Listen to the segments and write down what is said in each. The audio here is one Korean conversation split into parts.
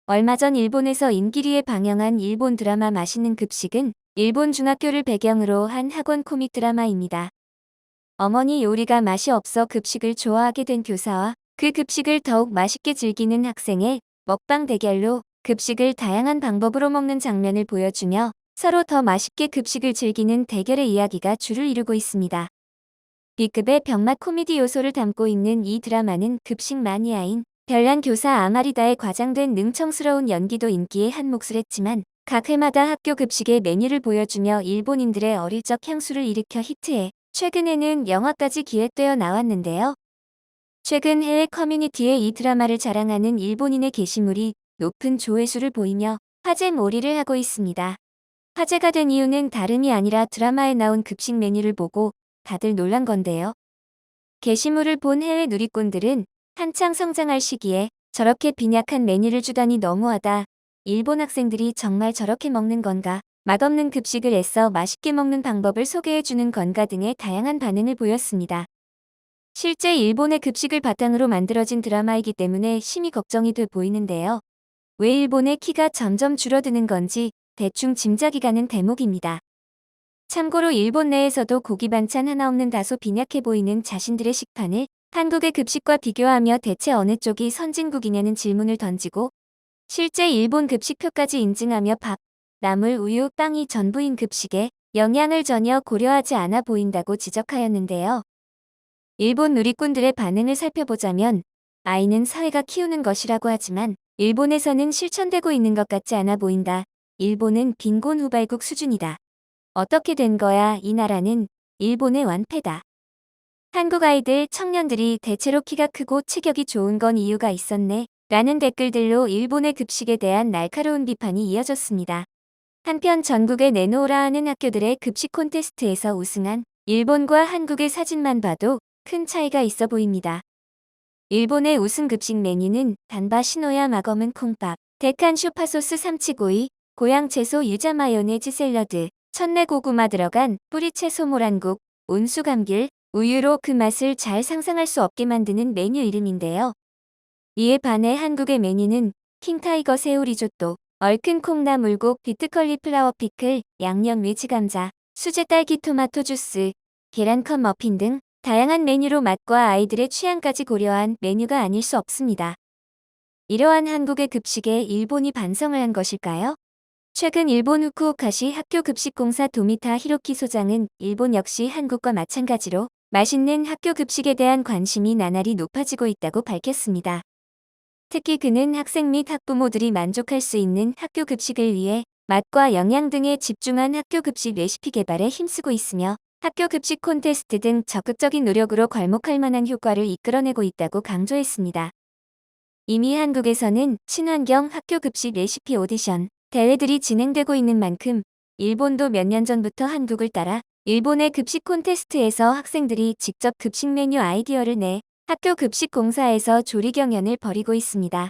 얼마 전 일본에서 인기리에 방영한 일본 드라마 맛있는 급식은 일본 중학교를 배경으로 한 학원 코믹 드라마입니다. 어머니 요리가 맛이 없어 급식을 좋아하게 된 교사와 그 급식을 더욱 맛있게 즐기는 학생의 먹방 대결로 급식을 다양한 방법으로 먹는 장면을 보여주며 서로 더 맛있게 급식을 즐기는 대결의 이야기가 줄을 이루고 있습니다. B급의 병맛 코미디 요소를 담고 있는 이 드라마는 급식 마니아인 별난 교사 아마리다의 과장된 능청스러운 연기도 인기의 한 몫을 했지만 각 회마다 학교 급식의 메뉴를 보여주며 일본인들의 어릴 적 향수를 일으켜 히트해 최근에는 영화까지 기획되어 나왔는데요. 최근 해외 커뮤니티에 이 드라마를 자랑하는 일본인의 게시물이 높은 조회수를 보이며 화제몰이를 하고 있습니다. 화제가 된 이유는 다름이 아니라 드라마에 나온 급식 메뉴를 보고 다들 놀란 건데요. 게시물을 본 해외 누리꾼들은 한창 성장할 시기에 저렇게 빈약한 메뉴를 주다니 너무하다. 일본 학생들이 정말 저렇게 먹는 건가? 맛없는 급식을 애써 맛있게 먹는 방법을 소개해주는 건가 등의 다양한 반응을 보였습니다. 실제 일본의 급식을 바탕으로 만들어진 드라마이기 때문에 심히 걱정이 돼 보이는데요. 왜 일본의 키가 점점 줄어드는 건지 대충 짐작이 가는 대목입니다. 참고로 일본 내에서도 고기 반찬 하나 없는 다소 빈약해 보이는 자신들의 식판을 한국의 급식과 비교하며 대체 어느 쪽이 선진국이냐는 질문을 던지고 실제 일본 급식표까지 인증하며 밥, 나물, 우유, 빵이 전부인 급식에 영양을 전혀 고려하지 않아 보인다고 지적하였는데요. 일본 누리꾼들의 반응을 살펴보자면 아이는 사회가 키우는 것이라고 하지만 일본에서는 실천되고 있는 것 같지 않아 보인다. 일본은 빈곤 후발국 수준이다. 어떻게 된 거야? 이 나라는 일본의 완패다. 한국 아이들, 청년들이 대체로 키가 크고 체격이 좋은 건 이유가 있었네. 라는 댓글들로 일본의 급식에 대한 날카로운 비판이 이어졌습니다. 한편 전국에 내놓으라 하는 학교들의 급식 콘테스트에서 우승한 일본과 한국의 사진만 봐도 큰 차이가 있어 보입니다. 일본의 우승 급식 메뉴는 단바 시노야 마검은 콩밥, 데칸 슈파소스 삼치구이, 고양 채소 유자 마요네즈 샐러드, 천내 고구마 들어간 뿌리 채소 모란국, 온수 감귤, 우유로 그 맛을 잘 상상할 수 없게 만드는 메뉴 이름인데요. 이에 반해 한국의 메뉴는 킹타이거 새우 리조또, 얼큰 콩나물국, 비트컬리플라워 피클, 양념 뮤즈 감자, 수제 딸기 토마토 주스, 계란 컵 머핀 등 다양한 메뉴로 맛과 아이들의 취향까지 고려한 메뉴가 아닐 수 없습니다. 이러한 한국의 급식에 일본이 반성을 한 것일까요? 최근 일본 후쿠오카시 학교급식공사 도미타 히로키 소장은 일본 역시 한국과 마찬가지로 맛있는 학교 급식에 대한 관심이 나날이 높아지고 있다고 밝혔습니다. 특히 그는 학생 및 학부모들이 만족할 수 있는 학교 급식을 위해 맛과 영양 등에 집중한 학교 급식 레시피 개발에 힘쓰고 있으며 학교 급식 콘테스트 등 적극적인 노력으로 괄목할 만한 효과를 이끌어내고 있다고 강조했습니다. 이미 한국에서는 친환경 학교 급식 레시피 오디션 대회들이 진행되고 있는 만큼 일본도 몇 년 전부터 한국을 따라 일본의 급식 콘테스트에서 학생들이 직접 급식 메뉴 아이디어를 내 학교 급식 공사에서 조리 경연을 벌이고 있습니다.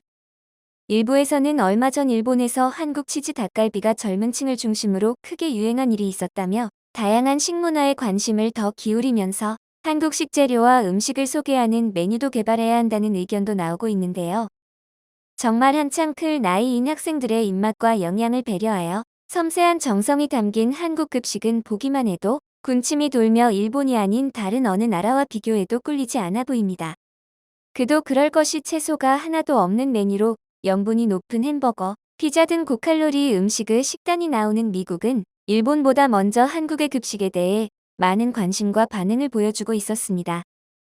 일부에서는 얼마 전 일본에서 한국 치즈 닭갈비가 젊은 층을 중심으로 크게 유행한 일이 있었다며 다양한 식문화에 관심을 더 기울이면서 한국식 재료와 음식을 소개하는 메뉴도 개발해야 한다는 의견도 나오고 있는데요. 정말 한창 클 나이인 학생들의 입맛과 영양을 배려하여 섬세한 정성이 담긴 한국 급식은 보기만 해도 군침이 돌며 일본이 아닌 다른 어느 나라와 비교해도 꿀리지 않아 보입니다. 그도 그럴 것이 채소가 하나도 없는 메뉴로 염분이 높은 햄버거, 피자 등 고칼로리 음식의 식단이 나오는 미국은 일본보다 먼저 한국의 급식에 대해 많은 관심과 반응을 보여주고 있었습니다.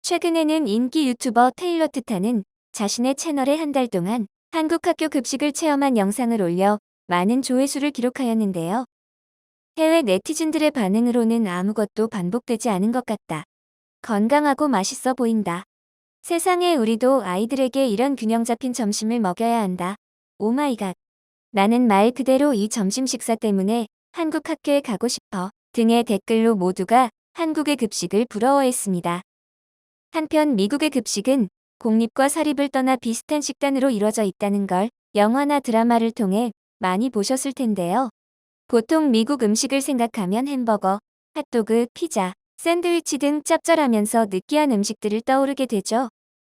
최근에는 인기 유튜버 테일러 트타는 자신의 채널에 한 달 동안 한국 학교 급식을 체험한 영상을 올려 많은 조회수를 기록하였는데요. 해외 네티즌들의 반응으로는 아무것도 반복되지 않은 것 같다. 건강하고 맛있어 보인다. 세상에 우리도 아이들에게 이런 균형 잡힌 점심을 먹여야 한다. 오마이갓. 나는 말 그대로 이 점심 식사 때문에 한국 학교에 가고 싶어 등의 댓글로 모두가 한국의 급식을 부러워했습니다. 한편 미국의 급식은 공립과 사립을 떠나 비슷한 식단으로 이루어져 있다는 걸 영화나 드라마를 통해 많이 보셨을 텐데요. 보통 미국 음식을 생각하면 햄버거, 핫도그, 피자, 샌드위치 등 짭짤하면서 느끼한 음식들을 떠오르게 되죠.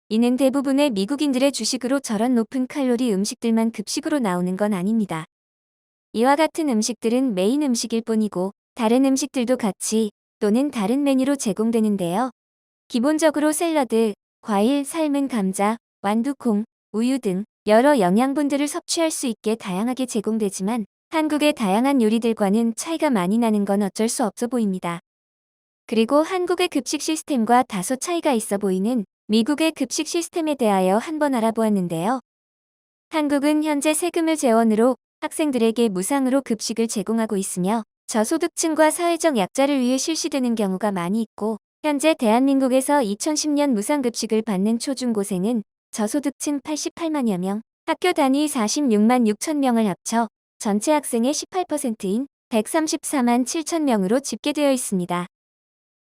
이는 대부분의 미국인들의 주식으로 저런 높은 칼로리 음식들만 급식으로 나오는 건 아닙니다. 이와 같은 음식들은 메인 음식일 뿐이고 다른 음식들도 같이 또는 다른 메뉴로 제공되는데요. 기본적으로 샐러드, 과일, 삶은 감자, 완두콩, 우유 등 여러 영양분들을 섭취할 수 있게 다양하게 제공되지만 한국의 다양한 요리들과는 차이가 많이 나는 건 어쩔 수 없어 보입니다. 그리고 한국의 급식 시스템과 다소 차이가 있어 보이는 미국의 급식 시스템에 대하여 한번 알아보았는데요. 한국은 현재 세금을 재원으로 학생들에게 무상으로 급식을 제공하고 있으며 저소득층과 사회적 약자를 위해 실시되는 경우가 많이 있고 현재 대한민국에서 2010년 무상급식을 받는 초중고생은 저소득층 88만여 명, 학교 단위 46만 6천 명을 합쳐 전체 학생의 18%인 134만 7천 명으로 집계되어 있습니다.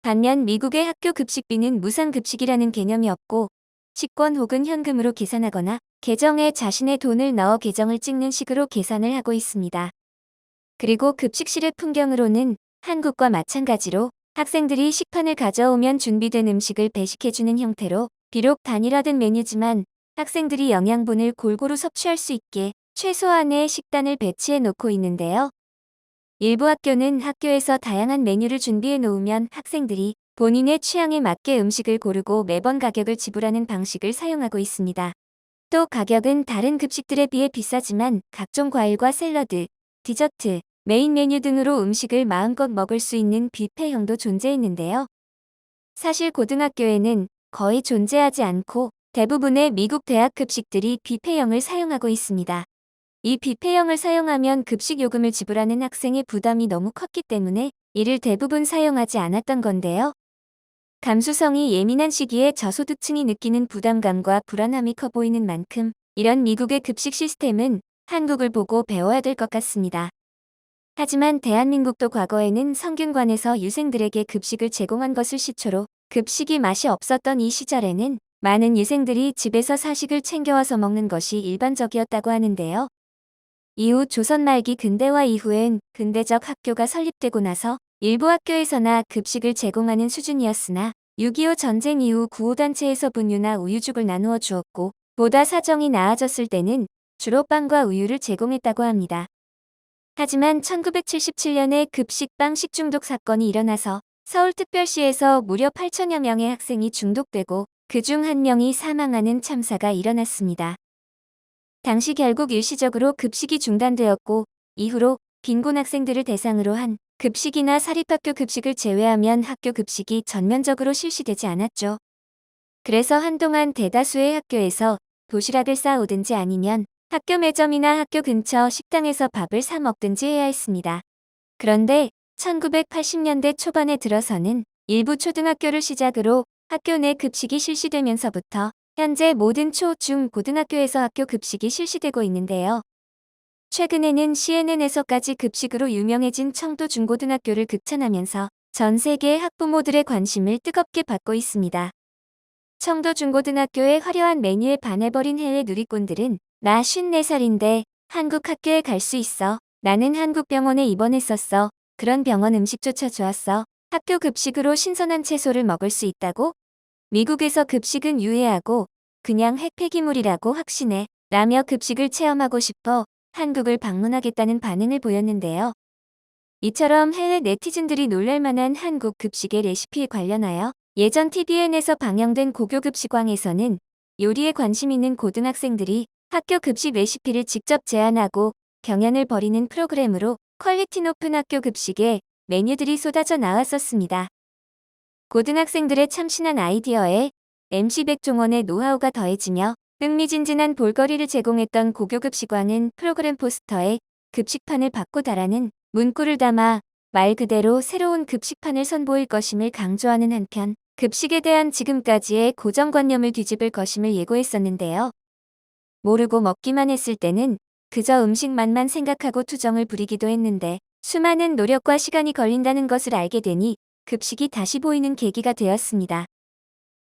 반면 미국의 학교 급식비는 무상급식이라는 개념이 없고 식권 혹은 현금으로 계산하거나 계정에 자신의 돈을 넣어 계정을 찍는 식으로 계산을 하고 있습니다. 그리고 급식실의 풍경으로는 한국과 마찬가지로 학생들이 식판을 가져오면 준비된 음식을 배식해주는 형태로 비록 단일화된 메뉴지만 학생들이 영양분을 골고루 섭취할 수 있게 최소한의 식단을 배치해 놓고 있는데요. 일부 학교는 학교에서 다양한 메뉴를 준비해 놓으면 학생들이 본인의 취향에 맞게 음식을 고르고 매번 가격을 지불하는 방식을 사용하고 있습니다. 또 가격은 다른 급식들에 비해 비싸지만 각종 과일과 샐러드, 디저트, 메인 메뉴 등으로 음식을 마음껏 먹을 수 있는 뷔페형도 존재했는데요. 사실 고등학교에는 거의 존재하지 않고 대부분의 미국 대학 급식들이 뷔페형을 사용하고 있습니다. 이 뷔페형을 사용하면 급식 요금을 지불하는 학생의 부담이 너무 컸기 때문에 이를 대부분 사용하지 않았던 건데요. 감수성이 예민한 시기에 저소득층이 느끼는 부담감과 불안함이 커 보이는 만큼 이런 미국의 급식 시스템은 한국을 보고 배워야 될 것 같습니다. 하지만 대한민국도 과거에는 성균관에서 유생들에게 급식을 제공한 것을 시초로 급식이 맛이 없었던 이 시절에는 많은 유생들이 집에서 사식을 챙겨와서 먹는 것이 일반적이었다고 하는데요. 이후 조선 말기 근대화 이후엔 근대적 학교가 설립되고 나서 일부 학교에서나 급식을 제공하는 수준이었으나 6.25 전쟁 이후 구호단체에서 분유나 우유죽을 나누어 주었고 보다 사정이 나아졌을 때는 주로 빵과 우유를 제공했다고 합니다. 하지만 1977년에 급식빵 식중독 사건이 일어나서 서울특별시에서 무려 8천여 명의 학생이 중독되고 그중 1명이 사망하는 참사가 일어났습니다. 당시 결국 일시적으로 급식이 중단되었고 이후로 빈곤 학생들을 대상으로 한 급식이나 사립학교 급식을 제외하면 학교 급식이 전면적으로 실시되지 않았죠. 그래서 한동안 대다수의 학교에서 도시락을 싸오든지 아니면 학교 매점이나 학교 근처 식당에서 밥을 사 먹든지 해야 했습니다. 그런데 1980년대 초반에 들어서는 일부 초등학교를 시작으로 학교 내 급식이 실시되면서부터 현재 모든 초, 중, 고등학교에서 학교 급식이 실시되고 있는데요. 최근에는 CNN에서까지 급식으로 유명해진 청도 중고등학교를 극찬하면서 전 세계 학부모들의 관심을 뜨겁게 받고 있습니다. 청도 중고등학교의 화려한 메뉴에 반해버린 해외 누리꾼들은 나 54살인데 한국 학교에 갈 수 있어. 나는 한국 병원에 입원했었어. 그런 병원 음식조차 좋았어. 학교 급식으로 신선한 채소를 먹을 수 있다고? 미국에서 급식은 유해하고 그냥 핵폐기물이라고 확신해. 라며 급식을 체험하고 싶어 한국을 방문하겠다는 반응을 보였는데요. 이처럼 해외 네티즌들이 놀랄만한 한국 급식의 레시피에 관련하여 예전 TVN에서 방영된 고교급식왕에서는 요리에 관심 있는 고등학생들이 학교 급식 레시피를 직접 제안하고 경연을 벌이는 프로그램으로 퀄리티 높은 학교 급식에 메뉴들이 쏟아져 나왔었습니다. 고등학생들의 참신한 아이디어에 MC 백종원의 노하우가 더해지며 흥미진진한 볼거리를 제공했던 고교급식왕은 프로그램 포스터에 급식판을 바꾸다라는 문구를 담아 말 그대로 새로운 급식판을 선보일 것임을 강조하는 한편 급식에 대한 지금까지의 고정관념을 뒤집을 것임을 예고했었는데요. 모르고 먹기만 했을 때는 그저 음식 맛만 생각하고 투정을 부리기도 했는데 수많은 노력과 시간이 걸린다는 것을 알게 되니 급식이 다시 보이는 계기가 되었습니다.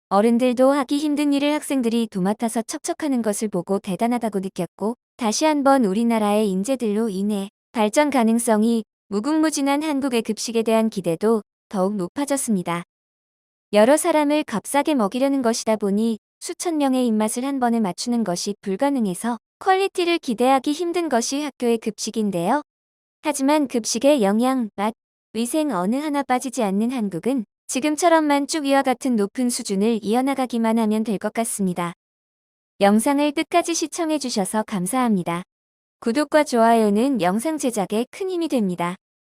어른들도 하기 힘든 일을 학생들이 도맡아서 척척하는 것을 보고 대단하다고 느꼈고 다시 한번 우리나라의 인재들로 인해 발전 가능성이 무궁무진한 한국의 급식에 대한 기대도 더욱 높아졌습니다. 여러 사람을 값싸게 먹이려는 것이다 보니 수천 명의 입맛을 한 번에 맞추는 것이 불가능해서 퀄리티를 기대하기 힘든 것이 학교의 급식인데요. 하지만 급식의 영양, 맛, 위생 어느 하나 빠지지 않는 한국은 지금처럼만 쭉 이와 같은 높은 수준을 이어나가기만 하면 될 것 같습니다. 영상을 끝까지 시청해주셔서 감사합니다. 구독과 좋아요는 영상 제작에 큰 힘이 됩니다.